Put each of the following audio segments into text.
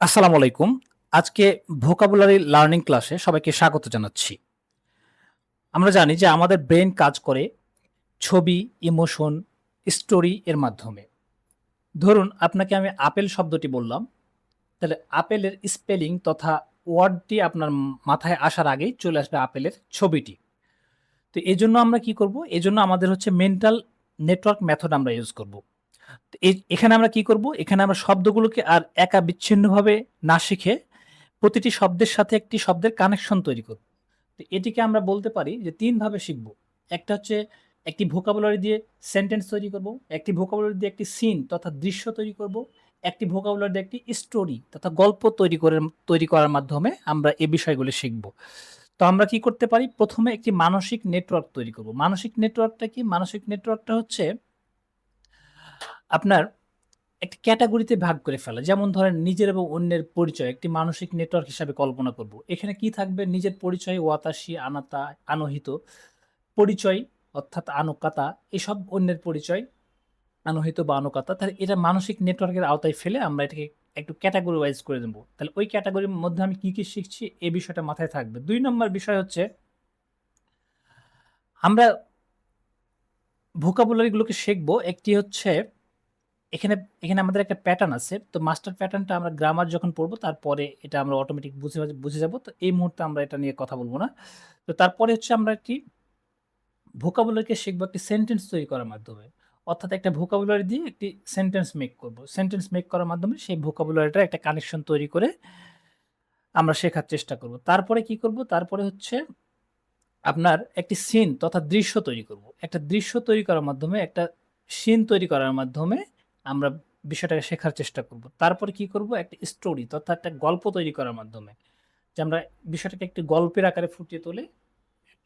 আসসালামু আলাইকুম। আজকে ভোকাবুলারি লার্নিং ক্লাসে সবাইকে স্বাগত জানাচ্ছি। আমরা জানি যে আমাদের ব্রেইন কাজ করে ছবি, ইমোশন, স্টোরি এর মাধ্যমে। ধরুন আপনাকে আমি আপেল শব্দটি বললাম, তাহলে আপেলের স্পেলিং তথা ওয়ার্ডটি আপনার মাথায় আসার আগেই চলে আসবে আপেলের ছবিটি। তো এজন্য আমরা কি করব? এজন্য আমাদের হচ্ছে মেন্টাল নেটওয়ার্ক মেথড আমরা ইউজ করব। তো এখানে আমরা কি করব? এখানে আমরা শব্দগুলোকে আর একা বিচ্ছিন্নভাবে না শিখে প্রতিটি শব্দের সাথে একটি শব্দের কানেকশন তৈরি করব। তো এটিকে আমরা বলতে পারি যে ৩ ভাবে শিখব। একটা হচ্ছে একটি ভোকাবুলারি দিয়ে সেন্টেন্স তৈরি করব, একটি ভোকাবুলারি দিয়ে একটি সিন তথা দৃশ্য তৈরি করব, একটি ভোকাবুলারি দিয়ে একটি স্টোরি তথা গল্প তৈরি করার মাধ্যমে আমরা এই বিষয়গুলো শিখব। তো আমরা কি করতে পারি? ১ম এ একটি মানসিক নেটওয়ার্ক তৈরি করব। মানসিক নেটওয়ার্কটা কি? মানসিক নেটওয়ার্কটা হচ্ছে আপনার একটা ক্যাটেগরিতে ভাগ করে ফেলা। যেমন ধরেন নিজের এবং অন্যের পরিচয় একটি মানসিক নেটওয়ার্ক হিসাবে কল্পনা করব। এখানে কি থাকবে? নিজের পরিচয়, ওয়াতাসি, আনাতা, আনহিত, পরিচয় অর্থাৎ আনুকাতা, এসব অন্যের পরিচয়, আনহিত বা আনুকাতা। তাহলে এটা মানসিক নেটওয়ার্কের আওতায় ফেলে আমরা এটাকে একটু ক্যাটেগরি ওয়াইজ করে দেব। তাহলে ওই ক্যাটেগরির মধ্যে আমি কি শিখছি এই বিষয়টা মাথায় থাকবে। ২ নম্বর বিষয় হচ্ছে আমরা ভোকাবুলারি গুলোকে শিখবো। একটি হচ্ছে এখানে এখানে আমাদের একটা প্যাটার্ন আছে। তো মাস্টার প্যাটার্নটা আমরা গ্রামার যখন পড়ব তারপরে এটা আমরা অটোমেটিক বুঝে যাব। তো এই মুহূর্তে আমরা এটা নিয়ে কথা বলব না। তো তারপরে হচ্ছে আমরা একটি ভোকাবুলারিকে শিখবো একটি সেন্টেন্স তৈরি করার মাধ্যমে। অর্থাৎ একটা ভোকাবুলারি দিয়ে একটি সেন্টেন্স মেক করব। সেন্টেন্স মেক করার মাধ্যমে সেই ভোকাবুলারিটার একটা কানেকশন তৈরি করে আমরা শেখার চেষ্টা করব। তারপরে কি করব? তারপরে হচ্ছে আপনার একটি সিন তথা দৃশ্য তৈরি করব। একটা দৃশ্য তৈরি করার মাধ্যমে, একটা সিন তৈরি করার মাধ্যমে আমরা বিষয়টাকে শেখার চেষ্টা করব। তারপরে কি করব? একটা স্টোরি তথা একটা গল্প তৈরি করার মাধ্যমে যে আমরা বিষয়টাকে একটি গল্পের আকারে ফুটিয়ে তুলে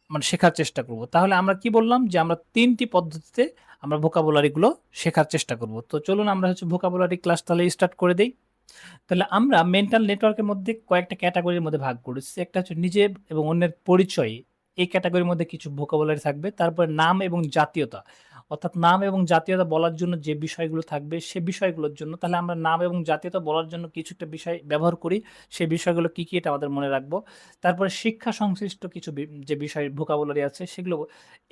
মানে শেখার চেষ্টা করব। তাহলে আমরা কি বললাম? যে আমরা ৩ টি পদ্ধতিতে আমরা ভোকাবুলারি গুলো শেখার চেষ্টা করব। তো চলুন আমরা হচ্ছে ভোকাবুলারি ক্লাস তাহলে স্টার্ট করে দেই। তাহলে আমরা মেন্টাল নেটওয়ার্কের মধ্যে কয়েকটা ক্যাটেগরির মধ্যে ভাগ করেছি। একটা হচ্ছে নিজের এবং অন্যের পরিচয়। এই ক্যাটেগরির মধ্যে কিছু ভোকাবুলারি থাকবে। তারপরে নাম এবং জাতীয়তা। অর্থাৎ নাম এবং জাতীয়তা বলার জন্য যে বিষয়গুলো থাকবে সে বিষয়গুলোর জন্য তাহলে আমরা নাম এবং জাতীয়তা বলার জন্য কিছু একটা বিষয় ব্যবহার করি। সেই বিষয়গুলো কি এটা আমাদের মনে রাখবো। তারপরে শিক্ষা সংশ্লিষ্ট কিছু যে বিষয় ভোকাবুলারি আছে সেগুলো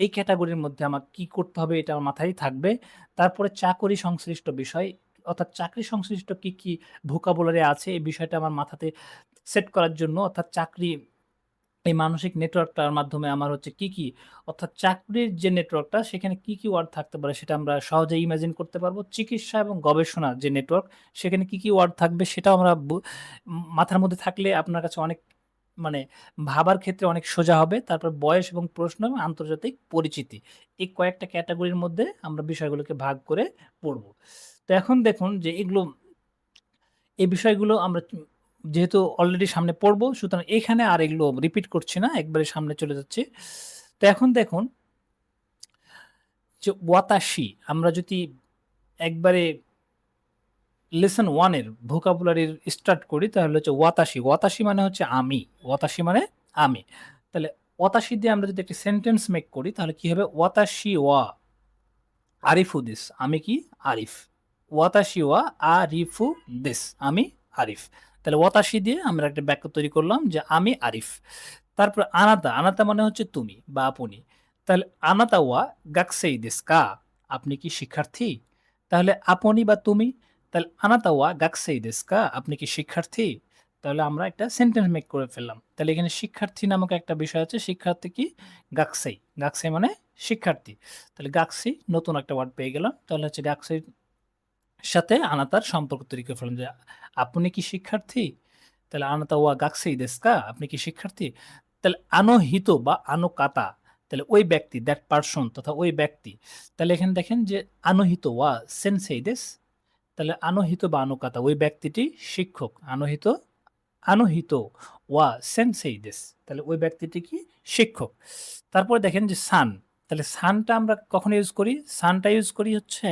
এই ক্যাটেগরির মধ্যে আমার কি করতে হবে এটা আমার মাথায় থাকবে। তারপরে চাকরি সংশ্লিষ্ট বিষয় অর্থাৎ চাকরি সংশ্লিষ্ট কি ভোকাবুলারি আছে এই বিষয়টা আমার মাথাতে সেট করার জন্য অর্থাৎ চাকরি এই মানসিক নেটওয়ার্কটার মাধ্যমে আমার হচ্ছে কি অর্থাৎ চাকরির যে নেটওয়ার্কটা সেখানে কি ওয়ার্ড থাকতে পারে সেটা আমরা সহজেই ইমাজিন করতে পারবো। চিকিৎসা এবং গবেষণা যে নেটওয়ার্ক সেখানে কি ওয়ার্ড থাকবে সেটাও আমরা মাথার মধ্যে থাকলে আপনার কাছে অনেক মানে ভাবার ক্ষেত্রে অনেক সোজা হবে। তারপর বয়স এবং প্রশ্ন এবং আন্তর্জাতিক পরিচিতি। এই কয়েকটা ক্যাটেগরির মধ্যে আমরা বিষয়গুলোকে ভাগ করে পড়ব। তো এখন দেখুন যে এই বিষয়গুলো আমরা যেহেতু অলরেডি সামনে পড়বো, সুতরাং এখানে আর এগুলো রিপিট করছি না। একবারে সামনে চলে যাচ্ছি। তো এখন দেখুন যে ওয়াতাসি আমরা যদি একবারে লেসন 1 এর ভোকাবুলারির স্টার্ট করি তাহলে হচ্ছে ওয়াতাসি। ওয়াতাসি মানে হচ্ছে আমি। ওয়াতাসি মানে আমি। তাহলে ওয়াতাসি দিয়ে আমরা যদি একটা সেন্টেন্স মেক করি তাহলে কি হবে? ওয়াতাসি ওয়া আরিফু দিস। আমি কি? আরিফ। ওয়াতাসি ওয়া আরিফু দিস। আমি আরিফ। তাহলে ওয়াতাসি দিয়ে আমরা একটা বাক্য তৈরি করলাম যে আমি আরিফ। তারপর আনাতা, আনাতা মানে হচ্ছে তুমি বা আপনি। তাহলে আনাতা ওয়া গাকসেই দেসু কা? আপনি কি শিক্ষার্থী? তাহলে আপনি বা তুমি। তাহলে আনাতা ওয়া গাকসেই দেসু কা? আপনি কি শিক্ষার্থী? তাহলে আমরা একটা সেন্টেন্স মেক করে ফেললাম। তাহলে এখানে শিক্ষার্থী নামক একটা বিষয় আছে। শিক্ষার্থী কি? গাকসেই। গাকসেই মানে শিক্ষার্থী। তাহলে গাকসি নতুন একটা ওয়ার্ড পেয়ে গেলাম। তাহলে হচ্ছে গাকসির সাথে আনাতার সম্পর্ক তৈরি করে ফেললাম যে, আপনি কি শিক্ষার্থী? তাহলে আনাতা ওয়া গাকসেই দেসু কা? আপনি কি শিক্ষার্থী? তাহলে আনহিত বা আনোকাতা তাহলে ওই ব্যক্তি দ্যাট পারসন তথা ওই ব্যক্তি। তাহলে এখানে দেখেন যে আনহিত ওয়া সেনসেই দেসু। তাহলে আনহিত বা আনোকাতা ওই ব্যক্তিটি শিক্ষক। আনহিত আনহিত ওয়া সেনসেই দেসু। তাহলে ওই ব্যক্তিটি কি? শিক্ষক। তারপরে দেখেন যে সান। তাহলে সানটা আমরা কখন ইউজ করি? সানটা ইউজ করি হচ্ছে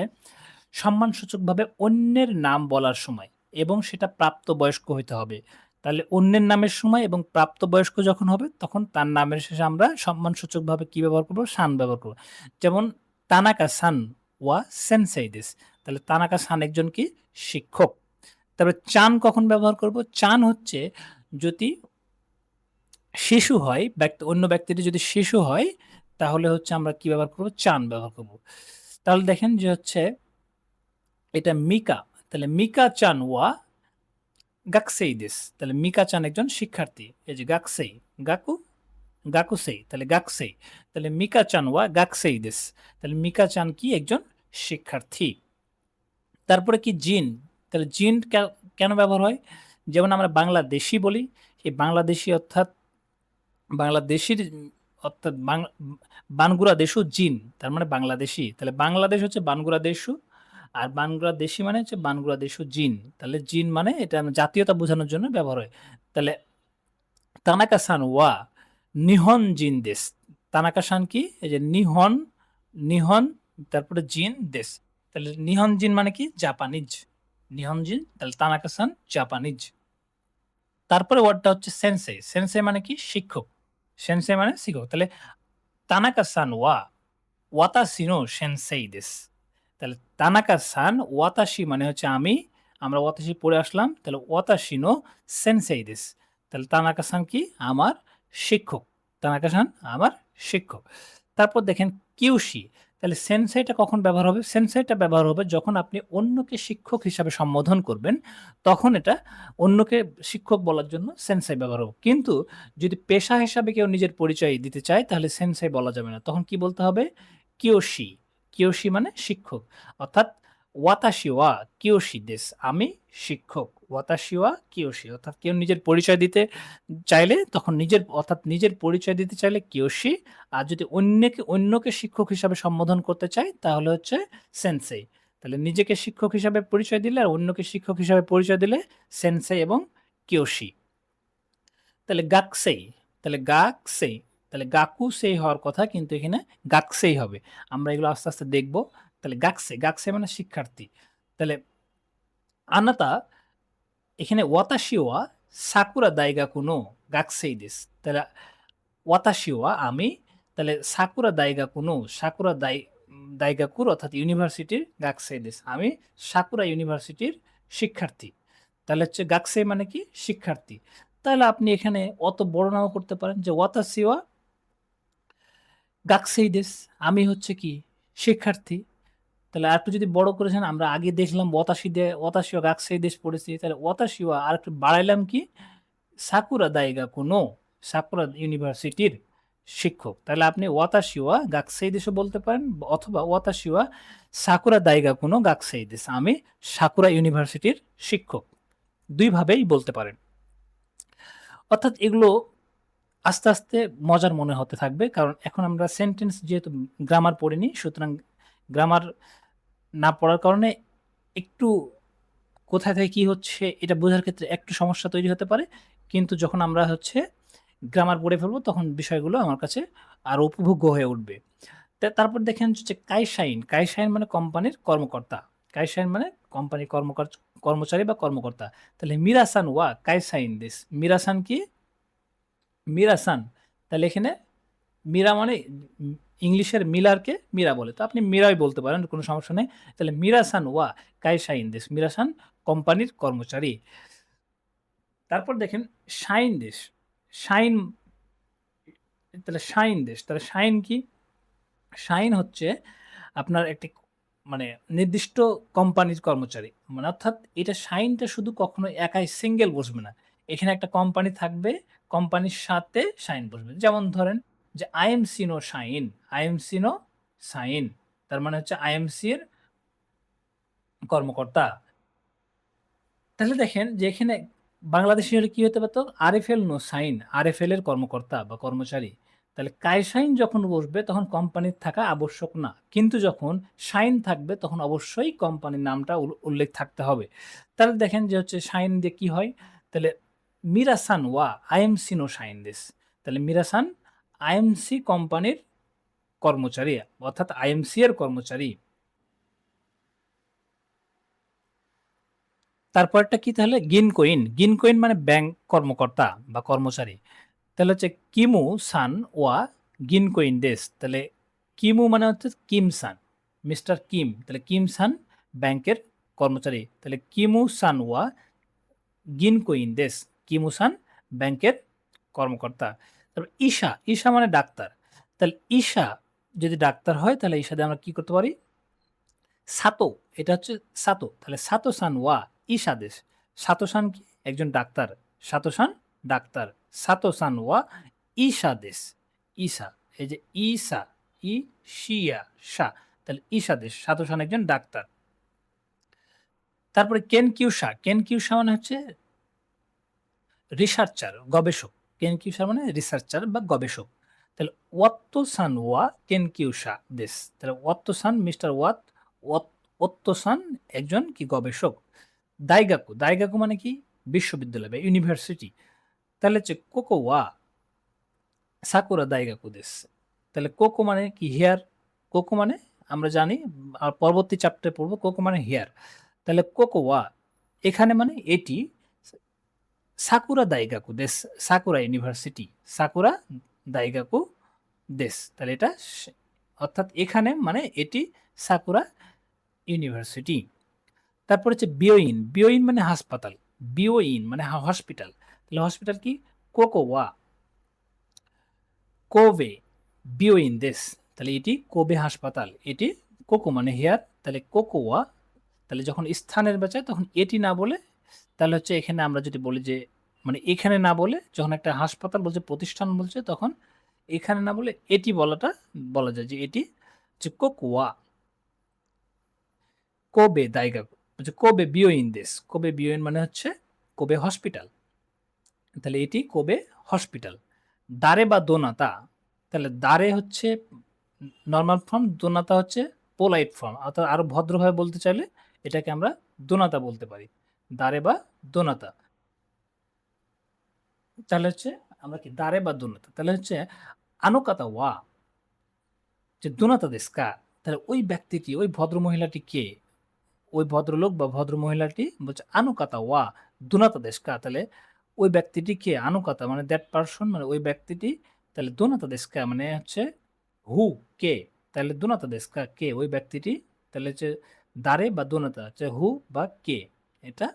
সম্মানসূচকভাবে অন্যের নাম বলার সময় এবং সেটা প্রাপ্তবয়স্ক হইতে হবে। তাহলে অন্যের নামের সময় এবং প্রাপ্তবয়স্ক যখন হবে তখন তার নামের শেষে আমরা সম্মানসূচকভাবে কি ব্যবহার করব? সান ব্যবহার করব। যেমন তানাকা সান ওয়া সেনসেই দেসু। তাহলে তানাকা সান একজন কি? শিক্ষক। তারপরে চান কখন ব্যবহার করব? চান হচ্ছে যদি শিশু হয়, অন্য ব্যক্তিটি যদি শিশু হয়, তাহলে হচ্ছে আমরা কি ব্যবহার করব? চান ব্যবহার করব। তাহলে দেখেন যে হচ্ছে এটা মিকা। তাহলে মিকা চান ওয়া গাকসেইদেস। তাহলে মিকা চান একজন শিক্ষার্থী। এই যে গাকসেই, গাকু, গাকুসেই, তাহলে গাকসেই। তাহলে মিকা চান ওয়া গাকসেইদেস। তাহলে মিকা চান কি? একজন শিক্ষার্থী। তারপরে কি জিন? তাহলে জিন কেন ব্যবহার হয়? যেমন আমরা বাংলাদেশী বলি, এই বাংলাদেশী অর্থাৎ বাংলাদেশীর অর্থাৎ বানগুরা দেশু জিন, তার মানে বাংলাদেশী। তাহলে বাংলাদেশ হচ্ছে বানগুরা দেশু, আর বানগুরাদেশী মানে হচ্ছে বানগুরা দেশু জিন। তাহলে জিন মানে এটা জাতীয়তা বোঝানোর জন্য ব্যবহার হয়। তাহলে তানাকা সান ওয়া নিহন জিন দেশ। তানাকা সান কি? এই যে নিহন, নিহন, তারপরে জিন দেশ। তাহলে নিহন জিন মানে কি? জাপানিজ। নিহন জিন, তাহলে তানাকা সান জাপানিজ। তারপরে ওয়ার্ডটা হচ্ছে সেন্সেই। সেন্সেই মানে কি? শিক্ষক। সেন্সেই মানে শিক্ষক। তাহলে তানাকা সান ওয়া ওয়াতাশি নো সেনসেই দেস। তাহলে তানাকা সান, ওয়াতাশি মানে হচ্ছে আমি, আমরা ওয়াতাশি পড়ে আসলাম। তাহলে ওয়াতাশি নো সেনসেই দেস। তাহলে তানাকা সান কি? আমার শিক্ষক। তানাকা সান আমার শিক্ষক। তারপর দেখেন কিউশি। তাহলে সেনসেইটা কখন ব্যবহার হবে? সেনসেইটা ব্যবহার হবে যখন আপনি অন্যকে শিক্ষক হিসাবে সম্বোধন করবেন, তখন এটা অন্যকে শিক্ষক বলার জন্য সেনসেই ব্যবহার হবে। কিন্তু যদি পেশা হিসাবে কেউ নিজের পরিচয় দিতে চায়, তাহলে সেনসেই বলা যাবে না। তখন কি বলতে হবে? কিয়োশি। কিয়োশি মানে শিক্ষক। অর্থাৎ ওয়াতাশি ওয়া কিয়োশি দেস। আমি শিক্ষক। ওয়াতাশি ওয়া কিয়োশি। অর্থাৎ কেউ নিজের পরিচয় দিতে চাইলে তখন নিজের পরিচয় দিতে চাইলে কিয়োশি। আর যদি অন্যকে শিক্ষক হিসাবে সম্বোধন করতে চায়, তাহলে হচ্ছে সেনসেই। তাহলে নিজেকে শিক্ষক হিসাবে পরিচয় দিলে আর অন্যকে শিক্ষক হিসাবে পরিচয় দিলে সেনসেই এবং কিয়োশি। তাহলে গাকসেই। তাহলে গাকসেই। তাহলে গাকুসেই হওয়ার কথা, কিন্তু এখানে গাকসেই হবে। আমরা এগুলো আস্তে, আস্তে দেখব। তাহলে গাকসে, গাকসে মানে শিক্ষার্থী। তাহলে আনাতা, এখানে ওয়াতাশি ওয়া সাকুরা দাইগাকু নো গাকসেই দেস। তাহলে ওয়াতাশি ওয়া আমি, তাহলে সাকুরা দাইগাকু নো, সাকুরা দাইগাকুর অর্থাৎ ইউনিভার্সিটির গাকসেই দেস। আমি সাকুরা ইউনিভার্সিটির শিক্ষার্থী। তাহলে হচ্ছে গাকসেই মানে কি? শিক্ষার্থী। তাহলে আপনি এখানে অত বড় নাও করতে পারেন যে ওয়াতাশি ওয়া গাকসেই দেস। আমি হচ্ছে কি? শিক্ষার্থী। তাহলে আরেকটু যদি বড় করেছেন, আমরা আগে দেখলাম ওয়াতাশি ওয়া গাকসেই দেশ পড়েছি। তাহলে ওয়াতাশি ওয়া আরেকটু বাড়াইলাম কি? সাকুরা দাইগাকু নো, সাকুরা ইউনিভার্সিটির শিক্ষক। তাহলে আপনি ওয়াতাশি ওয়া গাকসেই দেশও বলতে পারেন, অথবা ওয়াতাশি ওয়া সাকুরা দাইগাকু নো গাকসেই দেশ। আমি সাকুরা ইউনিভার্সিটির শিক্ষক। ২ ভাবেই বলতে পারেন। অর্থাৎ এগুলো আস্তে, আস্তে মজার মনে হতে থাকবে। কারণ এখন আমরা সেন্টেন্স যেহেতু গ্রামার পড়িনি, সুতরাং গ্রামার না পড়ার কারণে একটু কোথায় থেকে কি হচ্ছে এটা বোঝার ক্ষেত্রে একটু সমস্যা তৈরি হতে পারে। কিন্তু যখন আমরা হচ্ছে গ্রামার পড়ে ফেলবো, তখন বিষয়গুলো আমার কাছে আরো উপভোগ্য হয়ে উঠবে। তারপর দেখেন যে কাইশাইন। কাইশাইন মানে কোম্পানির কর্মকর্তা। কাইশাইন মানে কোম্পানির কর্মচারী বা কর্মকর্তা। তাহলে মিরাসান ওয়া কাইশাইন দেস। মিরাসান কি? মিরাসান। তাহলে এখানে মীরা মানে ইংলিশের মিলারকে মীরা বলে। তো আপনি মীরাই বলতে পারেন, কোনো সমস্যা নেই। তাহলে মিরাসান ওয়া কাইশাইন দেশ। মিরাসান কোম্পানির কর্মচারী। তারপর দেখেন শাইন দেশ। শাইন, তাহলে শাইন দেশ। তাহলে শাইন কি? শাইন হচ্ছে আপনার একটি মানে নির্দিষ্ট কোম্পানির কর্মচারী। মানে অর্থাৎ এটা শাইনটা শুধু কখনো একাই সিঙ্গেল বসবে না। এখানে একটা কোম্পানি থাকবে, কোম্পানির সাথে শাইন বসবে। যেমন ধরেন যে IMC no shine, IMC no shine. তার মানে হচ্ছে আইএমসি এর কর্মকর্তা। তাহলে দেখেন যে এখানে বাংলাদেশী হলে কি হতে পারত? আরএফএল নো শাইন, আরএফএল এর কর্মকর্তা বা কর্মচারী। তাহলে কাইশাইন যখন বসবে তখন কোম্পানির থাকা আবশ্যক না। কিন্তু যখন শাইন থাকবে তখন অবশ্যই কোম্পানির নামটা উল্লেখ থাকতে হবে। তাহলে দেখেন যে হচ্ছে শাইন দিয়ে কি হয়? তাহলে মিরাসান ওয়া আইএমসি নো শাইন দেস। তাহলে মিরাসান আইএমসি কোম্পানির কর্মচারী, অর্থাৎ আইএমসি এর কর্মচারী। তারপরটা কি তাহলে? গিনকোইন। গিনকোইন মানে ব্যাংক কর্মকর্তা বা কর্মচারী। তাহলে হচ্ছে কিমু সান ওয়া গিনকোইন দেশ। তাহলে কিমু মানে হচ্ছে কিম সান, মিস্টার কিম। তাহলে কিম সান ব্যাংকের কর্মচারী। তাহলে কিমু সান ওয়া গিনকোইন দেশ, কিমুসান ব্যাংকের কর্মকর্তা। তারপর ঈশা, ঈশা মানে ডাক্তার। তাহলে ঈশা যদি ডাক্তার হয় তাহলে ঈশা দিয়ে আমরা কি করতে পারি? সাতো, এটা হচ্ছে সাতো। তাহলে সাতো-সান ওয়া ঈশা দেশ। সাতো-সান কি? একজন ডাক্তার। সাতো-সান ডাক্তার। সাতো-সান ওয়া ঈশা দেশ। ঈশা, এই যে ঈশা, শিয়া, সা। তাহলে ঈশা দেশ। সাতো-সান একজন ডাক্তার। তারপরে কেনকিউসা, কেনকিউসা মানে হচ্ছে রিসার্চার, গবেষক। কেনকিউসা মানে রিসার্চার বা গবেষক। তাহলে ওয়াত্তো-সান ওয়া কেনকিউসা দেশ। তাহলে ওয়াত্তো-সান মিস্টার ওত্তো-সান একজন কি গবেষক। দাইগাকু, দাইগাকু মানে কি? বিশ্ববিদ্যালয় বা ইউনিভার্সিটি। তাহলে হচ্ছে কোকো ওয়া সাকুরা দাইগাকু দেশ। তাহলে কোকো মানে কি? হেয়ার। কোকো মানে আমরা জানি, আর পরবর্তী চ্যাপ্টারে পড়বো, কোকো মানে হেয়ার। তাহলে কোকো ওয়া এখানে মানে এটি সাকুরা দাইগাকু দেশ। সাকুরা ইউনিভার্সিটি, সাকুরা দাইগাকু দেশ। তাহলে এটা অর্থাৎ এখানে মানে এটি সাকুরা ইউনিভার্সিটি। তারপর হচ্ছে বিয়োইন, বিয়োইন মানে হাসপাতাল। বিয়োইন মানে হসপিটাল। তাহলে হসপিটাল কি? কোকো ওয়া কোবে বিয়োইন দেশ। তাহলে এটি কোবে হাসপাতাল। এটি কোকো মানে হেয়ার, তাহলে কোকো ওয়া। তাহলে যখন স্থানের বাঁচায় তখন এটি না বলে, তাহলে হচ্ছে এখানে আমরা যদি বলি যে মানে এখানে না বলে, যখন একটা হাসপাতাল বলছে, প্রতিষ্ঠান বলছে, তখন এখানে না বলে এটি বলাটা বলা যায় যে এটি হচ্ছে কোকোয়া কোবে দাইগাকু, হচ্ছে কোবে বিয়োইন দেশ। কোবে বিয়োইন মানে হচ্ছে কোবে হসপিটাল। তাহলে এটি কোবে হসপিটাল। দারে বা দোনাতা, তাহলে দারে হচ্ছে নর্মাল ফর্ম, দোনাতা হচ্ছে পোলাইট ফর্ম। অর্থাৎ আরো ভদ্রভাবে বলতে চাইলে এটাকে আমরা দোনাতা বলতে পারি, দারে বা দোনাতা। তাহলে হচ্ছে আমরা কি দারে বা দোনাতা, তাহলে হচ্ছে আনুকাতা ওয়া যে দোনাতা দেশকা। তাহলে ওই ব্যক্তিটি, ওই ভদ্র মহিলাটি কে? ওই ভদ্রলোক বা ভদ্র মহিলাটি বলছে আনুকাতা ওয়া দোনাতা দেশকা। তাহলে ওই ব্যক্তিটি কে? আনুকাতা মানে দ্যাট পারসন, মানে ওই ব্যক্তিটি। তাহলে দোনাতা দেশকা মানে হচ্ছে হু, কে। তাহলে দোনাতা দেশকা কে? ওই ব্যক্তিটি। তাহলে হচ্ছে দারে বা দোনাতা হচ্ছে হু বা কে, এটা।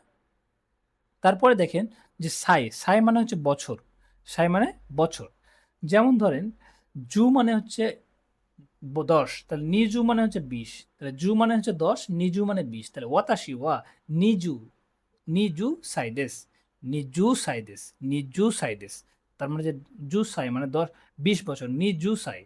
তারপরে দেখেন যে সাই, সাই মানে হচ্ছে বছর। সাই মানে বছর। যেমন ধরেন জু মানে হচ্ছে 10, তাহলে নিজু মানে হচ্ছে 20। তাহলে জু মানে হচ্ছে 10, নিজু মানে 20। তাহলে ওয়াতাশি ওয়া নিজু, নিজু সাইদেস, নিজু সাইদেস, নিজু সাইদেস। তার মানে যে জু সাই মানে 10 20 বছর, নিজু সাই।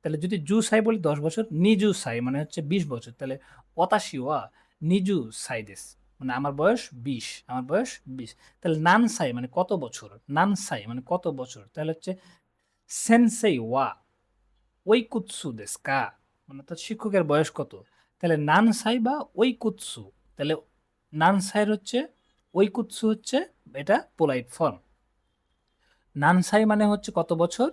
তাহলে যদি জু সাই বলি 10 বছর, নিজু সাই মানে হচ্ছে 20 বছর। তাহলে ওয়াতাশি ওয়া নিজু সাইদেস, মানে আমার বয়স 20, আমার বয়স 20। তাহলে নান সাই মানে কত বছর, নান সাই মানে কত বছর। তাহলে হচ্ছে সেনসেই ওয়া ওইকুৎসু দেশু কা, মানে তার শিক্ষকের বয়স কত। তাহলে নানসাই বা ওইকুৎসু। তাহলে নানসাইয়ের হচ্ছে ওইকুৎসু হচ্ছে এটা পোলাইট ফর্ম। নানসাই মানে হচ্ছে কত বছর,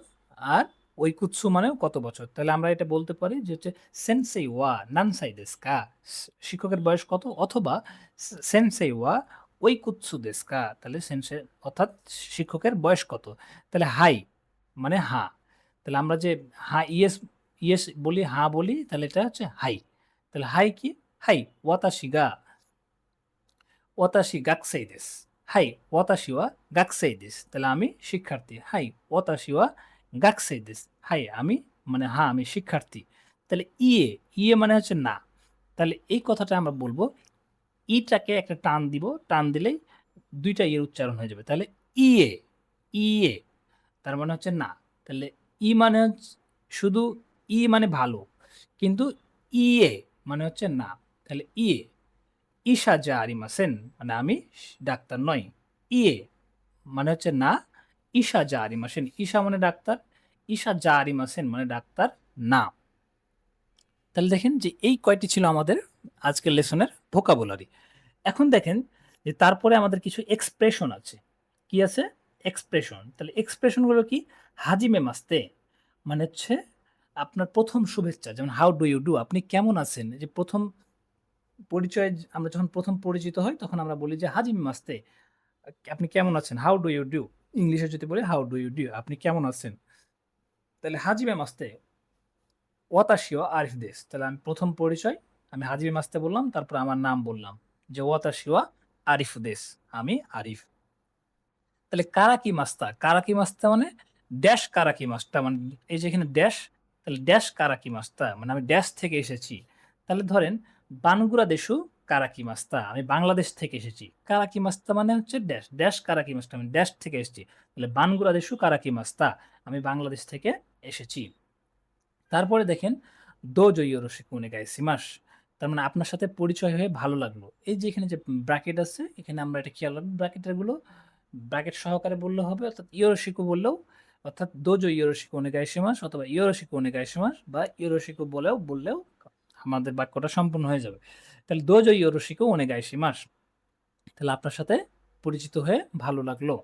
আর ওইকুৎসু মানেও কত বছর। তাহলে আমরা এটা বলতে পারি যে হচ্ছে সেনসেই ওয়া নানসাই দেশু কা, শিক্ষকের বয়স কত, অথবা সেনসেই ওয়া ওইকুৎসু দেশু কা, তাহলে সেনসে অর্থাৎ শিক্ষকের বয়স কত। তাহলে হাই মানে হা। তাহলে আমরা যে হা ইয়েস ইয়েস বলি, হা বলি, তাহলে এটা হচ্ছে হাই। তাহলে হাই কি? হাই ওয়াতাশি গা ওয়াতাশি গাকুসেই দেস। হাই ওয়াতাশি ওয়া গাকুসেই দেস। তাহলে আমি শিক্ষার্থী। হাই ওয়াতাশি ওয়া গাকুসেই দেস। হাই আমি মানে হ্যাঁ আমি শিক্ষার্থী। তাহলে ইয়ে, ইয়ে মানে হচ্ছে না। তাহলে এই কথাটা আমরা বলবো, ইটাকে একটা টান দিব, টান দিলেই দুইটা ইয়ের উচ্চারণ হয়ে যাবে। তাহলে ইয়ে, ইয়ে তার মানে হচ্ছে না। তাহলে ই মানে শুধু ই মানে ভালো, কিন্তু ইয়ে মানে হচ্ছে না। তাহলে ইয়ে ইশা যা আরিমাসেন মানে আমি ডাক্তার নই। ইয়ে মানে হচ্ছে না, ইশা যা আরিমাসেন, ইশা মানে ডাক্তার, ইশা যা আরিমাসেন মানে ডাক্তার না। তাহলে দেখেন যে এই কয়টি ছিল আমাদের আজকের লেসনের ভোকাবুলারি। এখন দেখেন যে তারপরে আমাদের কিছু এক্সপ্রেশন আছে। কি আছে? এক্সপ্রেশন। তাহলে এক্সপ্রেশনগুলো কি? হাজিমে মাস্তে মানে হচ্ছে আপনার প্রথম শুভেচ্ছা, যেমন হাউ ডু ইউ ডু, আপনি কেমন আছেন। যে প্রথম পরিচয়, আমরা যখন প্রথম পরিচিত হই তখন আমরা বলি যে হাজিমে মাস্তে, আপনি কেমন আছেন, হাউ ডু ইউ ডু। ইংলিশে যদি বলি হাউ ডু ইউ ডু, আপনি কেমন আছেন। তাহলে হাজিমে মাস্তে ওয়াতাশিও আরিফ দেশ। তাহলে আমি প্রথম পরিচয়, আমি হাজিমে মাস্তে বললাম, তারপর আমার নাম বললাম যে ওয়াতাশিওয়া আরিফ দেশ, আমি আরিফ। তাহলে কারাকি মাস্তা, কারাকি মাস্তা মানে ড্যাশ কারাকি মাস্তা, মানে এই যে এখানে ড্যাশ, তাহলে ড্যাশ কারাকি মাস্তা মানে আমি ড্যাশ থেকে এসেছি। তাহলে ধরেন বানগুরা দেশু কারাকি মাস্তা, আমি বাংলাদেশ থেকে এসেছি। কারাকি মাস্তা মানে হচ্ছে ড্যাশ, ড্যাশ কারাকি মাস্তা আমি ড্যাশ থেকে এসেছি। তাহলে বানগুরা দেশু কারাকি মাস্তা, আমি বাংলাদেশ থেকে এসেছি। তারপরে দেখেন দোজো ইয়োরোশিকু ওনেগাইশিমাস, তার মানে আপনার সাথে পরিচয় হয়ে ভালো লাগলো। এই যে এখানে যে ব্র্যাকেট আছে, এখানে আমরা এটা খেয়াল রাখবো, ব্র্যাকেটের গুলো ব্র্যাকেট সহকারে বললে হবে, অর্থাৎ ইয়োরোশিকু বললেও, অর্থাৎ দোজো ইয়োরোশিকু ওনেগাইশিমাস অথবা ইয়োরোশিকু ওনেগাইশিমাস বা ইয়োরোশিকু বললেও আমাদের বাক্যটা সম্পূর্ণ হয়ে যাবে। তাহলে দোজো ইয়োরোশিকু ওনেগাইশিমাস, তাহলে আপনার সাথে পরিচিত হয়ে ভালো লাগলো।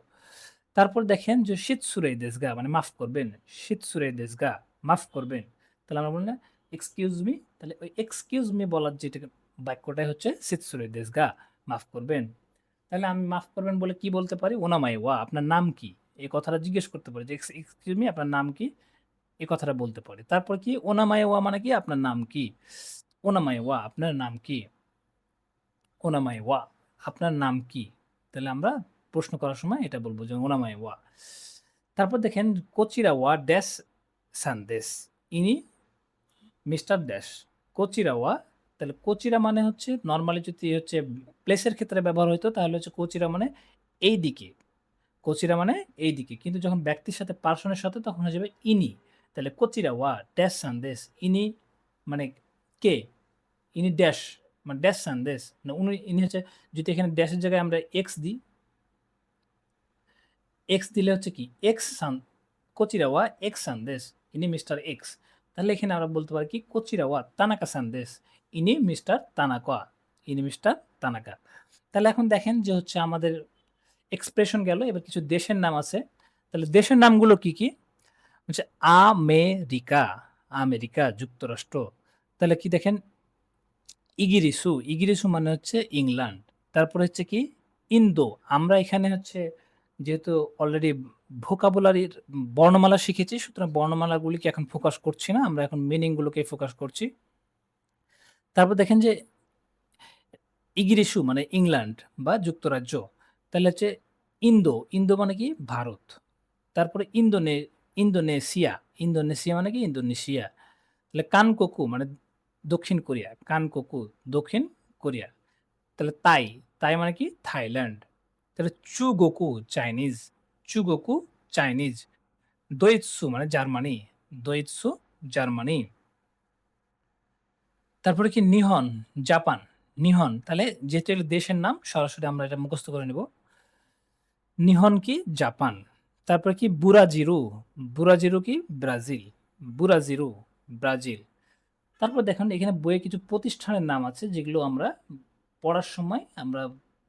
তারপর দেখেন যে শিতসুরে দেশগা মানে মাফ করবেন, শিতসুরে দেশগা মাফ করবেন। তাহলে আমরা বললাম এক্সকিউজ মি, তাহলে ওই এক্সকিউজ মি বলার যেটা বাক্যটাই হচ্ছে শিতসুরে দেশগা মাফ করবেন। তাহলে আমি মাফ করবেন বলে কি বলতে পারি, ওনামাই ওয়া আপনার নাম কি, এই কথাটা জিজ্ঞেস করতে পারি যে এক্সকিউজ মি আপনার নাম কি, এই কথাটা বলতে পারি। তারপর কি ওনামাই ওয়া মানে কি আপনার নাম কি, ওনামাই ওয়া আপনার নাম কি, ওনামাই ওয়া আপনার নাম কি। তাহলে আমরা প্রশ্ন করার সময় এটা বলবো যে ওনামাই ওয়া। তারপর দেখেন কোচিরা ওয়া ড্যাশ সানদেশ, ইনি মিস্টার ড্যাশ, কোচিরা ওয়া। তাহলে কোচিরা মানে হচ্ছে নর্মালি যদি হচ্ছে প্লেসের ক্ষেত্রে ব্যবহার হইতো তাহলে হচ্ছে কোচিরা মানে এই দিকে, কোচিরা মানে এই দিকে, কিন্তু যখন ব্যক্তির সাথে পার্সনের সাথে তখন হয়ে যাবে ইনি। তাহলে কোচিরা ওয়া ড্যাশ সানদেশ, ইনি মানে কে, ইনি ড্যাশ মানে ড্যাশ সানদেশ না উনি, ইনি হচ্ছে যদি এখানে ড্যাশের জায়গায় আমরা এক্স দিই, এক্স দিলে হচ্ছে কি এক্স সান, কোচিরাওয়া এক্স সানদেশ, ইনি মিস্টার এক্স। তাহলে এখানে আমরা বলতে পারি কি কোচিরাওয়া তানাকা সানদেশ, ইনি মিস্টার তানাকা, ইনি মিস্টার তানাকা। তাহলে এখন দেখেন যে হচ্ছে আমাদের এক্সপ্রেশন গেল, এবার কিছু দেশের নাম আছে। তাহলে দেশের নামগুলো কি কি হচ্ছে আমেরিকা, আমেরিকা যুক্তরাষ্ট্র। তাহলে কি দেখেন ইগিরিসু, ইগিরিসু মানে হচ্ছে ইংল্যান্ড। তারপর হচ্ছে কি ইন্দো, আমরা এখানে হচ্ছে যেহেতু অলরেডি ভোকাবুলারির বর্ণমালা শিখেছি, সুতরাং বর্ণমালাগুলিকে এখন ফোকাস করছি না, আমরা এখন মিনিং গুলোকে ফোকাস করছি। তারপর দেখেন যে ইগিরিসু মানে ইংল্যান্ড বা যুক্তরাজ্য। তাহলে হচ্ছে ইন্দো, ইন্দো মানে কি ভারত। তারপরে ইন্দোনেশিয়া, ইন্দোনেশিয়া মানে কি ইন্দোনেশিয়া। তাহলে কানকোকু মানে দক্ষিণ কোরিয়া, কানকোকু দক্ষিণ কোরিয়া। তাহলে তাই, তাই মানে কি থাইল্যান্ড। তাহলে চুগোকু চাইনিজ, চুগোকু চাইনিজ। দোইৎসু মানে জার্মানি, দোইৎসু জার্মানি। তারপরে কি নিহন জাপান, নিহন তাহলে যেহেতু এটা দেশের নাম সরাসরি আমরা এটা মুখস্থ করে নেব, নিহন কি জাপান। তারপরে কি বুরাজিরু, বুরাজিরু কি ব্রাজিল, বুরাজিরু ব্রাজিল। তারপর দেখুন এখানে বইয়ে কিছু প্রতিষ্ঠানের নাম আছে যেগুলো আমরা পড়ার সময় আমরা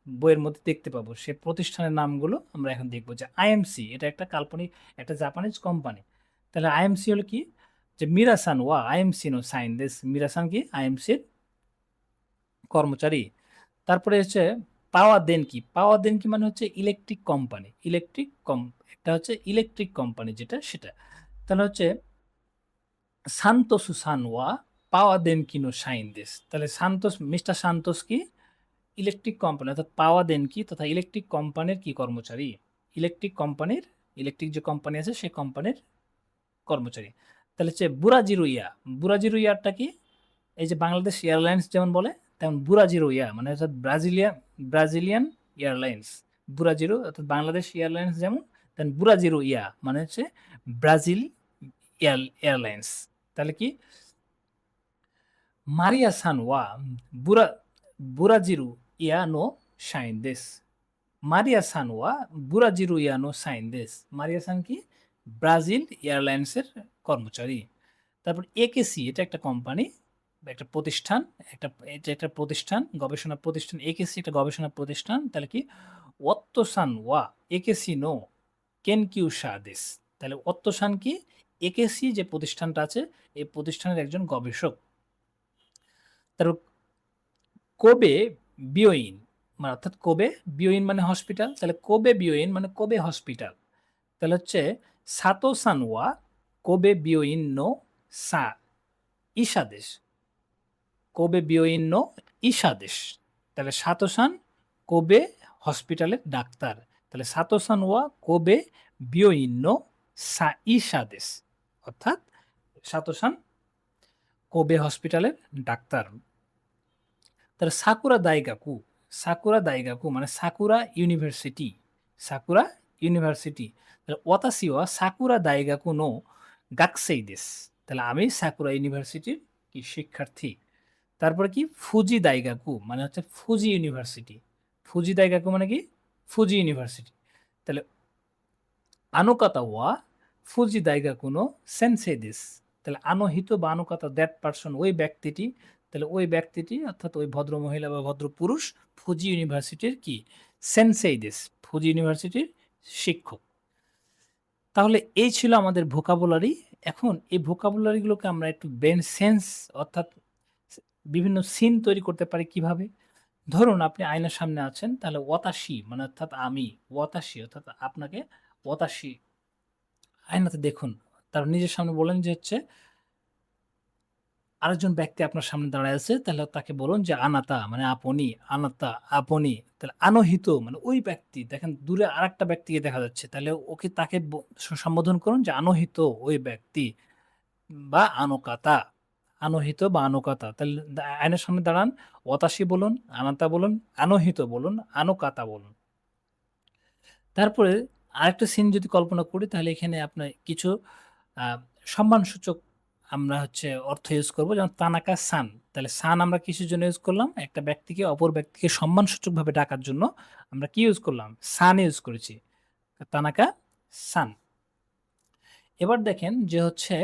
বইয়ের মধ্যে দেখতে পাবো, সে প্রতিষ্ঠানের নামগুলো আমরা এখন দেখবো। যে আইএমসি এটা একটা কাল্পনিক একটা জাপানিজ কোম্পানি। তাহলে আইএমসি হলো কি যে মিরাসান ওয়া আইএমসি নো সাইন দিস, মিরাসান কি আইএমসির কর্মচারী। তারপরে হচ্ছে পাওয়া দেন কি, পাওয়া দেন কি মানে হচ্ছে ইলেকট্রিক কোম্পানি, ইলেকট্রিক একটা হচ্ছে ইলেকট্রিক কোম্পানি যেটা সেটা। তাহলে হচ্ছে সান্তোসু সানওয়া পাওয়া দেন কিনো সাইন দিস, তাহলে সান্তোস মিস্টার সান্তোস কি ইলেকট্রিক কোম্পানি অর্থাৎ পাওয়া দেন কি তথা ইলেকট্রিক কোম্পানির কি কর্মচারী, ইলেকট্রিক কোম্পানির, ইলেকট্রিক যে কোম্পানি আছে সেই কোম্পানির কর্মচারী। তাহলে হচ্ছে বুরাজিরু ইয়া, বুরাজিরু ইয়ারটা কি এই যে বাংলাদেশ এয়ারলাইন্স যেমন বলে তেমন বুরাজিরো ইয়া মানে অর্থাৎ ব্রাজিলিয়ান এয়ারলাইন্স, বুরাজিরো অর্থাৎ বাংলাদেশ এয়ারলাইন্স যেমন, তেমন বুরাজিরো ইয়া মানে হচ্ছে ব্রাজিল এয়ারলাইন্স। তাহলে কি মারিয়া সান ওয়া বুরা বুরাজিরু ইয়া নো সাইন দেশ, মারিয়া সান ওয়া বুরাজিরু ইয়া নো সাইন দেশ, মারিয়া সান কি ব্রাজিল এয়ারলাইন্সের কর্মচারী। তারপর একেসি এটা একটা কোম্পানি, একটা প্রতিষ্ঠান, এটা একটা প্রতিষ্ঠান গবেষণা প্রতিষ্ঠান, একেসি একটা গবেষণা প্রতিষ্ঠান। তাহলে কি ওত্তোসান ওয়া একেসি নো কেনকিউ সাদেশ, তাহলে ওত্তোসান কি একেসি যে প্রতিষ্ঠানটা আছে এই প্রতিষ্ঠানের একজন গবেষক। তারপর কোবে বিওইন মানে অর্থাৎ কোবে বিওইন মানে হসপিটাল, তাহলে কোবে বিওইন মানে কোবে হসপিটাল। তাহলে হচ্ছে সাতোসান ওয়া কোবে বিওইন নো সা ইসাদেশ, কোবে বিওইন নো ইসাদেশ। তাহলে সাতোসান কোবে হসপিটালের ডাক্তার। তাহলে সাতো-সান ওয়া কোবে বিয়োইন নো সাইশা দেসু। অর্থাৎ সাতো-সান কোবে হসপিটালের ডাক্তার। তাহলে সাকুরা দাইগাকু, সাকুরা দাইগাকু মানে সাকুরা ইউনিভার্সিটি, সাকুরা ইউনিভার্সিটি। তাহলে ওয়াতাসি ওয়া সাকুরা দাইগাকু নো গাকুসেই দেসু। তাহলে আমি সাকুরা ইউনিভার্সিটির কি শিক্ষার্থী। তারপরে কি ফুজি দাইগাকু মানে হচ্ছে ফুজি ইউনিভার্সিটি। ফুজি দাইগাকু মানে কি ফুজি ইউনিভার্সিটি। তাহলে আনোকাতা ওয়া ফুজি দাইগাকু নো সেনসেই দেসু। তাহলে আনোহিত বা আনোকাতা দ্যাট পারসন ওই ব্যক্তিটি, তাহলে ওই ব্যক্তিটি অর্থাৎ ওই ভদ্র মহিলা বা ভদ্র পুরুষ ফুজি ইউনিভার্সিটির কি সেনসেই দেসু, ফুজি ইউনিভার্সিটির শিক্ষক। তাহলে এই ছিল আমাদের ভোকাবুলারি। এখন এই ভোকাবুলারিগুলোকে আমরা একটু ব্রেন সেন্স অর্থাৎ বিভিন্ন সিন তৈরি করতে পারি কিভাবে? ধরুন আপনি আয়নার সামনে আছেন, তাহলে ওয়াতাশি মানে অর্থাৎ আমি, ওয়াতাশি অর্থাৎ আপনাকে ওয়াতাশি আয়নাতে দেখুন। তারপর নিজের সামনে বলেন যে হচ্ছে আরেকজন ব্যক্তি আপনার সামনে দাঁড়ায় আছে, তাহলে তাকে বলুন যে আনাতা মানে আপনি, আনাতা আপনি। তাহলে আনহিত মানে ওই ব্যক্তি দেখেন দূরে আরেকটা ব্যক্তিকে দেখা যাচ্ছে। তাহলে ওকে তাকে সম্বোধন করুন যে আনহিত ওই ব্যক্তি বা আনোকাতা। আনহিত বা আনোকাতা। তাহলে আয়নার সামনে দাঁড়ান, ওয়াতাশি বলুন, আনাতা বলুন, আনহিত বলুন, আনোকাতা বলুন। তারপরে আরেকটা সিন যদি কল্পনা করি তাহলে এখানে আপনার কিছু আ সম্মানসূচক আমরা হচ্ছে অর্থ ইউজ করব। যেমন তানাকা সান। তাহলে সান আমরা কিসের জন্য ইউজ করলাম? একটা ব্যক্তিকে অপর ব্যক্তিকে সম্মানসূচকভাবে ডাকার জন্য আমরা কি ইউজ করলাম? সান ইউজ করেছি। তানাকা সান। এবার দেখেন যে হচ্ছে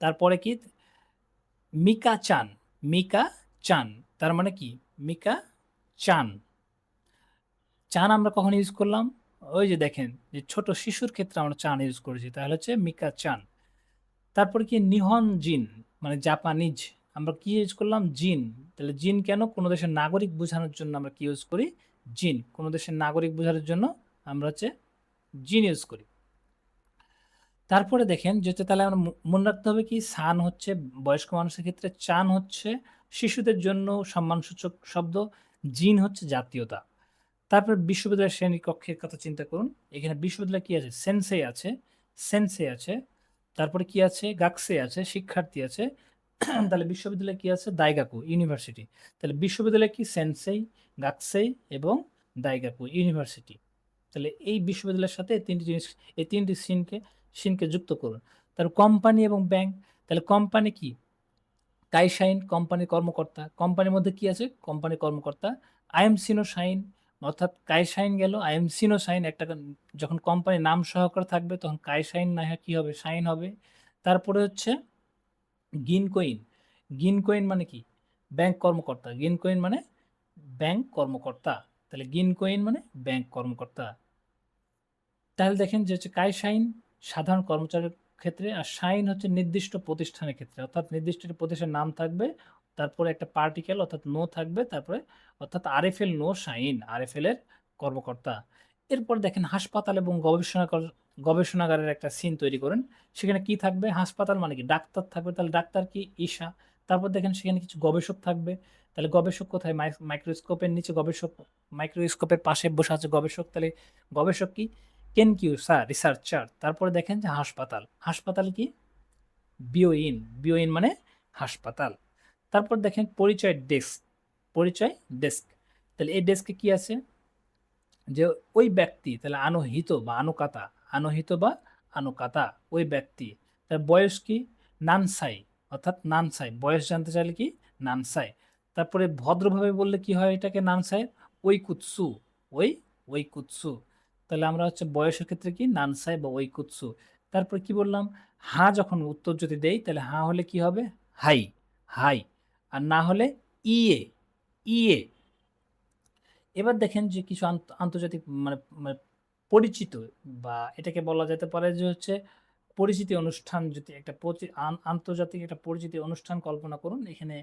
তারপরে কি মিকা চান, মিকা চান। তার মানে কি? মিকা চান। চান আমরা কখন ইউজ করলাম? ওই যে দেখেন যে ছোট শিশুর ক্ষেত্রে আমরা চান ইউজ করেছি। তাহলে হচ্ছে মিকা চান। তারপরে কি নিহন জিন মানে জাপানিজ আমরা কি ইউজ করলাম? জিন। তাহলে জিন কেন? কোন দেশের নাগরিক বোঝানোর জন্য আমরা কি ইউজ করি? জিন। কোন দেশের নাগরিক বোঝানোর জন্য আমরা হচ্ছে জিন ইউজ করি। তারপরে দেখেন যে হচ্ছে তাহলে আমরা মনে রাখতে হবে কি সান হচ্ছে বয়স্ক মানুষের ক্ষেত্রে, চান হচ্ছে শিশুদের জন্য সম্মানসূচক শব্দ, জিন হচ্ছে জাতীয়তা। তারপর বিশ্ববিদ্যালয়ের শ্রেণীকক্ষের কথা চিন্তা করুন। এখানে বিশ্ববিদ্যালয়ে কি আছে? সেনসেই আছে, সেনসেই আছে। তারপরে কি আছে? গাকুসেই আছে, শিক্ষার্থী আছে। তাহলে বিশ্ববিদ্যালয়ে কি আছে? দাইগাকু, ইউনিভার্সিটি। তাহলে বিশ্ববিদ্যালয়ে কি? সেনসেই, গাকুসেই এবং দাইগাকু, ইউনিভার্সিটি। তাহলে এই বিশ্ববিদ্যালয়ের সাথে এই ৩ টি জিনিস, এই ৩ টি সিনকে যুক্ত করুন। তারপর কোম্পানি এবং ব্যাংক। তাহলে কোম্পানি কি? কাইশাইন কোম্পানির কর্মকর্তা। কোম্পানির মধ্যে কি আছে? কোম্পানির কর্মকর্তা। আইএমসিনো শাইন অর্থাৎ কাইশাইন গেল, আইএমসিনো শাইন একটা যখন কোম্পানির নাম সহকারে থাকবে তখন কাইশাইন না হয় কি হবে? শাইন হবে। তারপরে হচ্ছে গিনকোইন। গিনকোইন মানে কি? ব্যাংক কর্মকর্তা। গিনকোইন মানে ব্যাংক কর্মকর্তা। তাহলে গিনকোইন মানে ব্যাংক কর্মকর্তা। তাহলে দেখেন যে হচ্ছে কাইশাইন সাধারণ কর্মচারীর ক্ষেত্রে, আর শাইন হচ্ছে নির্দিষ্ট প্রতিষ্ঠানের ক্ষেত্রে। অর্থাৎ নির্দিষ্ট একটা প্রতিষ্ঠানের নাম থাকবে, তারপরে একটা পার্টিকেল অর্থাৎ নো থাকবে, তারপরে অর্থাৎ আরএফএল নো শাইন, আরএফএল এর কর্মকর্তা। এরপর দেখেন হাসপাতাল এবং গবেষণাগারের একটা সিন তৈরি করেন। সেখানে কি থাকবে? হাসপাতাল মানে কি? ডাক্তার থাকবে, তাহলে ডাক্তার কি? ঈশা। তারপর দেখেন সেখানে কিছু গবেষক থাকবে। তাহলে গবেষক কোথায়? মাইক্রোস্কোপের নিচে গবেষক, মাইক্রোস্কোপের পাশে বসে আছে গবেষক। তাহলে গবেষক কি? কেনকিউ স্যার, রিসার্চার। তারপরে দেখেন যে হাসপাতাল। হাসপাতাল কি? বিওইন। বিওইন মানে হাসপাতাল। তারপর দেখেন পরিচয় ডেস্ক। পরিচয় ডেস্ক। তাহলে এই ডেস্কে কি আছে? যে ওই ব্যক্তি, তাহলে আনোহিত বা আনুকাতা, আনোহিত বা আনুকাতা ওই ব্যক্তি। তার বয়স কি? নানসাই অর্থাৎ নানসাই। বয়স জানতে চাইলে কি? নানসাই। তারপরে ভদ্রভাবে বললে কি হয় এটাকে নানসাই? ওইকুৎসু। ওইকুৎসু। তাহলে আমরা হচ্ছে বয়সের ক্ষেত্রে কি? নানসাই বা ওইকুৎসু। তারপর কি বললাম? হ্যাঁ যখন উত্তর যদি দেই তাহলে হ্যাঁ হলে কি হবে? High, high. আর না হলে ইয়ে, ইয়ে। এবার দেখেন যে কিছু আন্তর্জাতিক মানে মানে পরিচিত বা এটাকে বলা যেতে পারে যে হচ্ছে পরিচিতি অনুষ্ঠান, যদি একটা আন্তর্জাতিক একটা পরিচিতি অনুষ্ঠান কল্পনা করুন। এখানে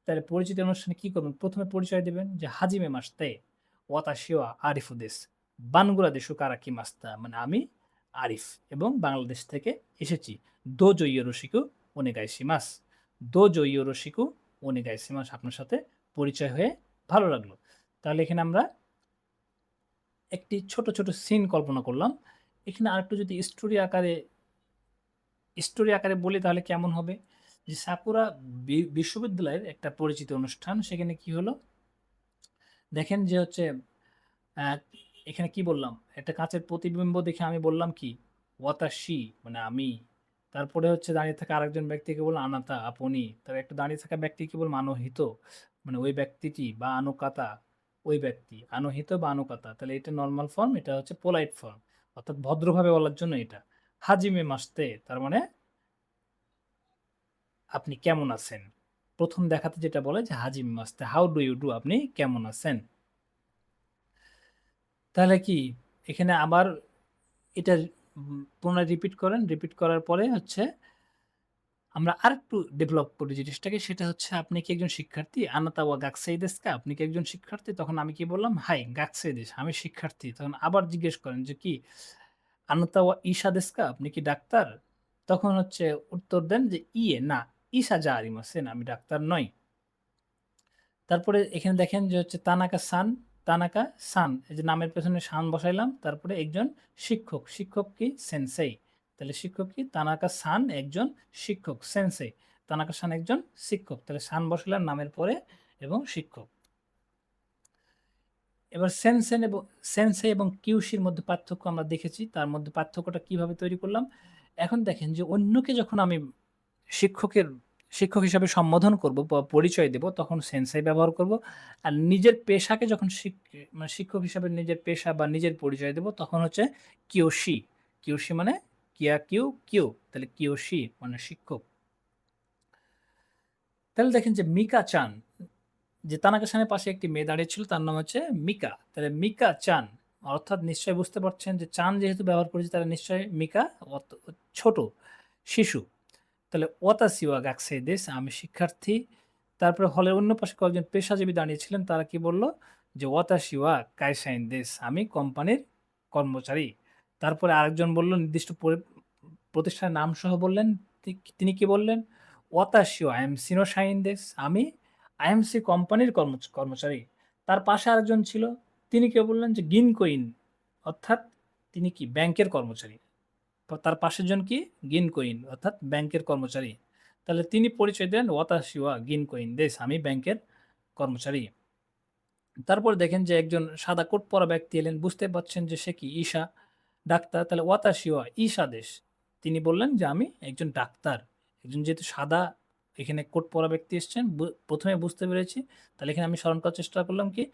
তাহলে পরিচিতি অনুষ্ঠানে কি করবেন? প্রথমে পরিচয় দিবেন যে হাজিমে মাস্তে ওয়াতাশি ওয়া আরিফু দেশ বানগুলাদেশু কারাকি মাস্তা মানে আমি আরিফ এবং বাংলাদেশ থেকে এসেছি। দোজো ইয়োরোশিকু ওনেগাইশিমাস। দোজো ইয়োরোশিকু ওনেগাইশিমাস। আপনার সাথে পরিচয় হয়ে ভালো লাগলো। তাহলে এখানে আমরা একটি ছোট, ছোট সিন কল্পনা করলাম। এখানে আরেকটু যদি স্টোরি আকারে বলি তাহলে কেমন হবে? যে সাকুরা বিশ্ববিদ্যালয়ের একটা পরিচিত অনুষ্ঠান। সেখানে কি হলো? দেখেন যে হচ্ছে অ্যা এখানে কি বললাম? একটা কাঁচের প্রতিবিম্ব দেখে আমি বললাম কি? ওয়াতাশি মানে আমি। তারপরে হচ্ছে দাঁড়িয়ে থাকা আরেকজন ব্যক্তিকে বললাম আনাতা, আপনি। তবে একটা দাঁড়িয়ে থাকা ব্যক্তিকে বললাম আনোহিত মানে ওই ব্যক্তিটি বা আনোকাতা ওই ব্যক্তি। আনোহিত বা আনোকাতা। তাহলে এটা নরমাল ফর্ম, এটা হচ্ছে পোলাইট ফর্ম। অর্থাৎ ভদ্রভাবে বলার জন্য এটা। হাজিমে মাসতে তার মানে আপনি কেমন আছেন? ১ম দেখাতে যেটা বলে যে হাজিমে মাসতে হাউ ডু ইউ ডু আপনি কেমন আছেন? তাহলে কি এখানে আবার এটা পুনরায় রিপিট করেন। রিপিট করার পরে হচ্ছে আমরা আরেকটু ডেভেলপ করি জিনিসটাকে। সেটা হচ্ছে, "আপনি কি একজন শিক্ষার্থী? আনাতা ওয়া গাকুসেই দেsu ka?" আপনি কি একজন শিক্ষার্থী? তখন আমি কি বললাম? "হাই, গাকুসেই desu." আমি শিক্ষার্থী। তখন আবার জিজ্ঞেস করেন যে কি? "আনাতা ওয়া ইসা desu ka?" আপনি কি ডাক্তার? তখন হচ্ছে উত্তর দেন যে, "ইয়ে না, ইসা জা আরিমাসেন." আমি ডাক্তার নই। তারপরে এখানে দেখেন যে হচ্ছে তানাকা-সান, তানাকা-সান এই যে নামের পেছনে সান বসাইলাম। তারপরে একজন শিক্ষক। শিক্ষক কি? সেনসেই। তাহলে শিক্ষক কি? তানাকা-সান একজন শিক্ষক, সেনসেই। তানাকা-সান একজন শিক্ষক। তাহলে সান বসালাম নামের পরে এবং শিক্ষক। এবার সেনসেই এবং কিউশির মধ্যে পার্থক্য আমরা দেখেছি। তার মধ্যে পার্থক্যটা কিভাবে তৈরি করলাম? এখন দেখেন যে অন্যকে যখন আমি শিক্ষকের শিক্ষক হিসাবে সম্বোধন করব বা পরিচয় দেব তখন সেনসাই ব্যবহার করব। আর নিজের পেশাকে যখন মানে শিক্ষক হিসাবে নিজের পেশা বা নিজের পরিচয় দেব তখন হচ্ছে কিয়োশি। কিয়োশি মানে কিউ তাহলে কিয়োশি মানে শিক্ষক। তাহলে দেখেন যে মিকা-চান যে তানাকা-সানের পাশে একটি মেয়ে দাঁড়িয়ে ছিল তার নাম হচ্ছে মিকা। তাহলে মিকা-চান অর্থাৎ নিশ্চয়ই বুঝতে পারছেন যে চান যেহেতু ব্যবহার করেছি তাহলে নিশ্চয়ই মিকা ছোট, শিশু। তাহলে ওয়াতাসি ওয়া গাকুসেই দেsu আমি শিক্ষার্থী। তারপরে হলের অন্য পাশে কয়েকজন পেশাজীবী দাঁড়িয়েছিলেন। তারা কি বলল? যে ওয়াতাসি ওয়া কাইসাইন দেsu আমি কোম্পানির কর্মচারী। তারপরে আরেকজন বলল নির্দিষ্ট প্রতিষ্ঠানের নাম সহ বললেন। তিনি কি বললেন? ওয়াতাসি ওয়া আইএমসি নো শাইন দেsu আমি আইএমসি কোম্পানির কর্মচারী। তার পাশে আরেকজন ছিল। তিনি কি বললেন? যে গিনকো-ইন অর্থাৎ তিনি কি ব্যাংকের কর্মচারী। তার পাশের জন কি? গিনকো-ইন অর্থাৎ ব্যাংকের কর্মচারী। তাহলে তিনি পরিচয় দেন ওয়াতাশি ওয়া গিনকো-ইন দেsu আমি ব্যাংকের কর্মচারী। তারপর দেখেন যে একজন সাদা কোট পরা ব্যক্তি এলেন। বুঝতে পারছেন যে সে কি? ঈশা, ডাক্তার। তাহলে ওয়াতাশি ওয়া ঈশা দেsu তিনি বললেন যে আমি একজন ডাক্তার। একজন যেহেতু সাদা এখানে কোট পরা ব্যক্তি এসছেন ১ম এ বুঝতে পেরেছি। তাহলে এখানে আমি স্মরণ করার চেষ্টা করলাম কি?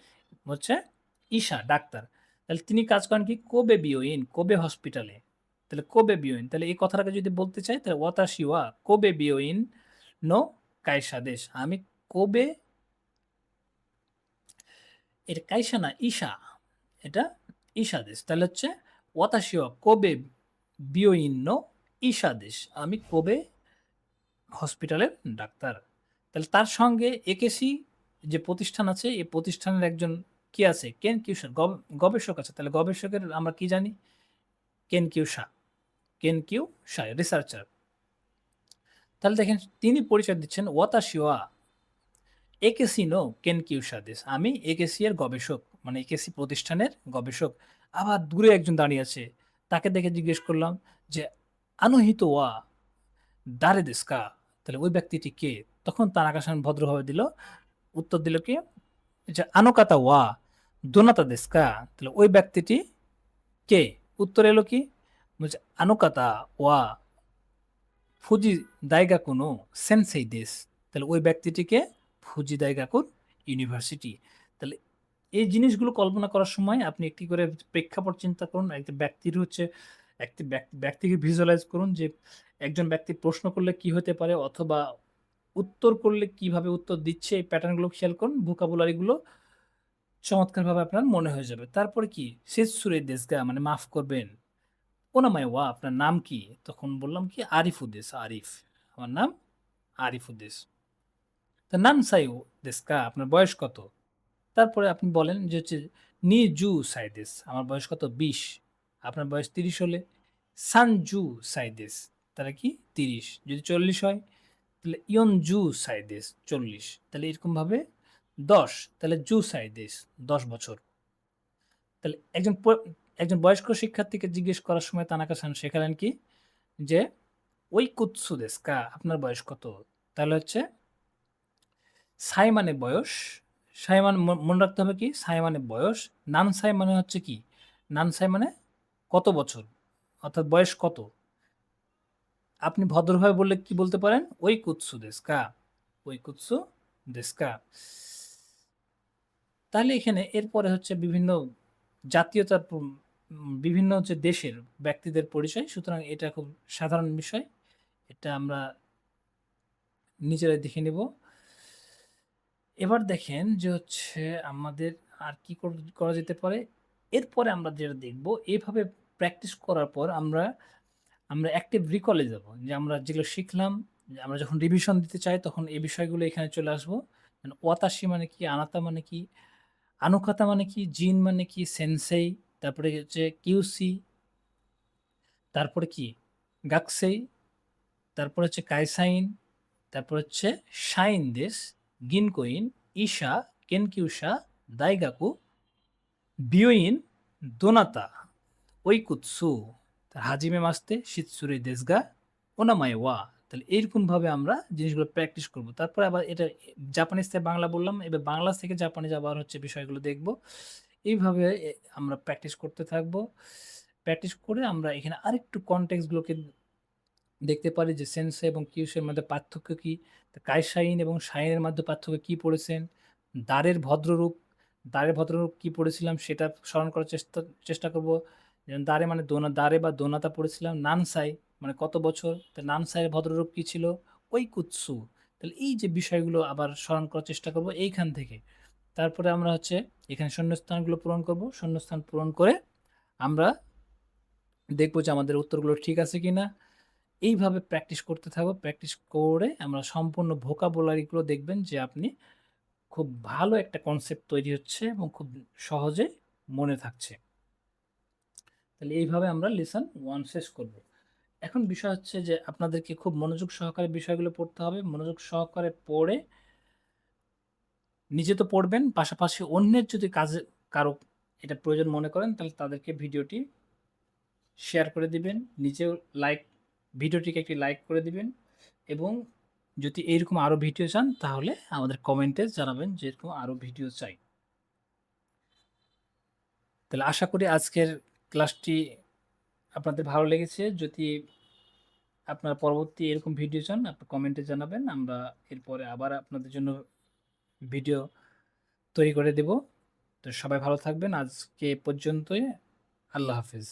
হচ্ছে ঈশা ডাক্তার। তাহলে তিনি কাজ করেন কি? কোবে বিয়োইন কোবে হসপিটালে। তাহলে কোবে বিয়োইন তাহলে এই কথাটাকে যদি বলতে চাই তাহলে ওয়াতাশি ওয়া কোবে বিয়োইন নো কাইসা দেsu আমি কোবে এটা কাইসা না ঈশা। এটা ঈশা দেsu তাহলে হচ্ছে ওয়াতাশি ওয়া কোবে বিয়োইন নো ঈশা দেsu আমি কোবে হসপিটালের ডাক্তার। তাহলে তার সঙ্গে একেসি যে প্রতিষ্ঠান আছে এই প্রতিষ্ঠানের একজন কি আছে? কেন কিউসা গবেষক আছে। তাহলে গবেষকের আমরা কি জানি? কেন কিউসা। কেন কিউসা রিসার্চার। তাহলে দেখেন তিনি পরিচয় দিচ্ছেন ওয়াতাশি ওয়া একেসি নো কেনকিউসা দেsu আমি একেসি এর গবেষক। মানে একেসি প্রতিষ্ঠানের গবেষক। আবার দূরে একজন দাঁড়িয়ে আছে। তাকে দেখে জিজ্ঞেস করলাম যে আনোহিত ওয়া দারে দেsu ka? তাহলে ওই ব্যক্তিটি কে? তখন তানাকা-সান ভদ্রভাবে উত্তর দিল কি? যে আনোকাতা ওয়া দোনাতা দেsu ka? তাহলে ওই ব্যক্তিটি কে? উত্তর এলো কি? বলছে আনোকাতা ওয়া ফুজি দাইগাকু নো সেনসেই দেsu তাহলে ওই ব্যক্তিটিকে ফুজি দাইগাকুর ইউনিভার্সিটি। তাহলে এই জিনিসগুলো কল্পনা করার সময় আপনি একটি করে প্রেক্ষাপট চিন্তা করুন। একটা ব্যক্তির হচ্ছে একটি ব্যক্তিকে ভিজুয়ালাইজ করুন যে একজন ব্যক্তি প্রশ্ন করলে কি হতে পারে অথবা উত্তর করলে কিভাবে উত্তর দিচ্ছে এই প্যাটার্নগুলো খেয়াল করুন। ভোকাবুলারি গুলো চমৎকারভাবে আপনার মনে হয়ে যাবে। তারপরে কি? "সেতসুরে দেsu ga?" মানে মাফ করবেন। "ওনামাই ওয়া?" আপনার নাম কি? তখন বললাম কি? "আরিফু দেsu আরিফ।" আমার নাম আরিফু দেsu। তো "নানসাই দেsu ka?" আপনার বয়স কত? তারপরে আপনি বলেন যে হচ্ছে "নিজু সাই দেsu" আমার বয়স কত? ২০। আপনার বয়স ৩০ হলে "সানজু সাই দেsu" তাহলে কি? ৩০। যদি ৪০ হয় তাহলে "ইয়নজু সাই দেsu" ৪০। তাহলে এরকমভাবে ১০ তাহলে "জু সাই দেsu" ১০ বছর। তাহলে একজন বয়স্ক শিক্ষার্থীকে জিজ্ঞেস করার সময় তানাকা-সান শেখালেন কি? যে, "ওই কুৎসু দেস্কা?" আপনার বয়স কত? তাহলে হচ্ছে সাই মানে বয়স। সাই মানে মনে রাখতে হবে কি? সাই মানে বয়স। নানসাই মানে হচ্ছে কি? নানসাই মানে কত বছর? অর্থাৎ বয়স কত? আপনি ভদ্রভাবে বললে কি বলতে পারেন? "ওই কুৎসু দেস্কা?" "ওই কুৎসু দেস্কা?" তাহলে এখানে এরপরে হচ্ছে বিভিন্ন জাতীয়তার বিভিন্ন হচ্ছে দেশের ব্যক্তিদের পরিচয়। সুতরাং এটা খুব সাধারণ বিষয়। এটা আমরা নিজেরাই দেখে নেব। এবার দেখেন যে হচ্ছে আমাদের আর কি করা যেতে পারে? এরপরে আমরা যেটা দেখব, এভাবে প্র্যাকটিস করার পর আমরা অ্যাক্টিভ রিকল এ যাব। যে আমরা যেগুলো শিখলাম, যে আমরা যখন রিভিশন দিতে চাই তখন এই বিষয়গুলো এখানে চলে আসবো। মানে ওয়াতাশি মানে কি? আনাতা মানে কি? আনুকাতা মানে কি? জিন মানে কি? সেনসেই, তারপরে হচ্ছে কিউসি, তারপরে কি? গাকুসেই, তারপর হচ্ছে কাইসাইন, তারপর হচ্ছে শাইন দেশ, গিনকোইন, ইশা, কেনকিউসা, দাইগাকু, বিয়োইন, দোনাতা, ওইকুৎসু, হাজিমে মাস্তে, শিতসুরি দেসগা, ওনামাই ওয়া। তাহলে এইরকমভাবে আমরা জিনিসগুলো প্র্যাকটিস করব। তারপরে আবার এটা জাপানিজ থেকে বাংলা বললাম। এবার বাংলা থেকে জাপানিজ আবার হচ্ছে বিষয়গুলো দেখব। এইভাবে আমরা প্র্যাকটিস করতে থাকব। প্র্যাকটিস করে আমরা এখানে আরেকটু কনটেক্সট গুলোকে দেখতে পারি যে সেন্সে এবং কিউসের মধ্যে পার্থক্য কি? কাইসাইন এবং শাইনের মধ্যে পার্থক্য কি পড়েছেন? দ্বারের ভদ্ররূপ, দ্বারের ভদ্ররূপ কি পড়েছিলাম সেটা স্মরণ করার চেষ্টা করব। যেমন দ্বারে মানে দ্বারে বা দোনাতা পড়েছিলাম। নানসাই মানে কত বছর? তো নানসাইয়ের ভদ্ররূপ কি ছিল? ওইকুৎসু। তাহলে এই যে বিষয়গুলো আবার স্মরণ করার চেষ্টা করব এইখান থেকে। তারপরে আমরা হচ্ছে এখানে শূন্যস্থানগুলো পূরণ করব। শূন্যস্থান পূরণ করে আমরা দেখব যে আমাদের উত্তরগুলো ঠিক আছে কিনা। এইভাবে প্র্যাকটিস করতে থাকবো। প্র্যাকটিস করে আমরা সম্পূর্ণ ভোকাবুলারি গুলো দেখবেন যে আপনি খুব ভালো একটা কনসেপ্ট তৈরি হচ্ছে এবং খুব সহজে মনে থাকছে। তাহলে এইভাবে আমরা লেসন 1 শেষ করব। এখন বিষয় হচ্ছে যে আপনাদেরকে খুব মনোযোগ সহকারে বিষয়গুলো পড়তে হবে। মনোযোগ সহকারে পড়ে নিজে তো পড়বেন, পাশাপাশি অন্যের যদি কাজে কারো এটা প্রয়োজন মনে করেন তাহলে তাদেরকে ভিডিওটি শেয়ার করে দিবেন। নিজেও ভিডিওটিকে একটি লাইক করে দিবেন এবং যদি এইরকম আরও ভিডিও চান তাহলে আমাদের কমেন্টে জানাবেন যে এরকম আরও ভিডিও চাই। তাহলে আশা করি আজকের ক্লাসটি আপনাদের ভালো লেগেছে। যদি আপনারা পরবর্তী এরকম ভিডিও চান আপনি কমেন্টে জানাবেন। আমরা এরপরে আবার আপনাদের জন্য ভিডিও তৈরি করে দেব। তো সবাই ভালো থাকবেন। আজকে এ পর্যন্তই। আল্লাহ হাফেজ।